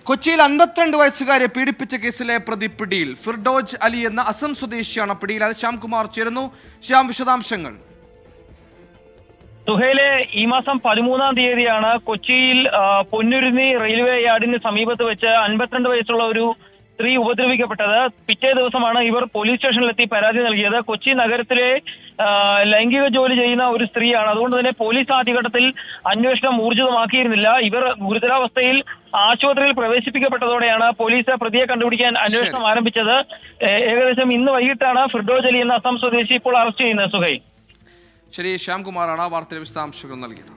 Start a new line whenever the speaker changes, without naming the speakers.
കൊച്ചിയിൽ 52 വയസ്സുകാരെ പീഡിപ്പിച്ച കേസിലെ പ്രതി പിടിയിൽ. ഫിർഡോജ് അലി എന്ന അസം സ്വദേശിയാണ് പിടിയിൽ. അത് ശ്യാംകുമാർ ചേരുന്നു. ശ്യാം, വിശദാംശങ്ങൾ.
സുഹേലെ, ഈ മാസം 13-ാം തീയതിയാണ് കൊച്ചിയിൽ പൊന്നുരുന്നി റെയിൽവേ യാർഡിന് സമീപത്ത് വെച്ച് 52 വയസ്സുള്ള ഒരു സ്ത്രീ ഉപദ്രവിക്കപ്പെട്ടത്. പിറ്റേ ദിവസമാണ് ഇവർ പോലീസ് സ്റ്റേഷനിലെത്തി പരാതി നൽകിയത്. കൊച്ചി നഗരത്തിലെ ലൈംഗിക ജോലി ചെയ്യുന്ന ഒരു സ്ത്രീയാണ്. അതുകൊണ്ട് തന്നെ പോലീസ് ആദ്യഘട്ടത്തിൽ അന്വേഷണം ഊർജിതമാക്കിയിരുന്നില്ല. ഇവർ ഗുരുതരാവസ്ഥയിൽ ആശുപത്രിയിൽ പ്രവേശിപ്പിക്കപ്പെട്ടതോടെയാണ് പോലീസ് പ്രതിയെ കണ്ടുപിടിക്കാൻ അന്വേഷണം ആരംഭിച്ചത്. ഏകദേശം ഇന്ന് വൈകിട്ടാണ് ഫിർഡോജ് അലി എന്ന അസം സ്വദേശി ഇപ്പോൾ അറസ്റ്റ് ചെയ്യുന്നത്. സുഹൈ,
ശരി, ശ്യാംകുമാറാണ് വാർത്തയുടെ വിശദാംശങ്ങൾ നൽകിയത്.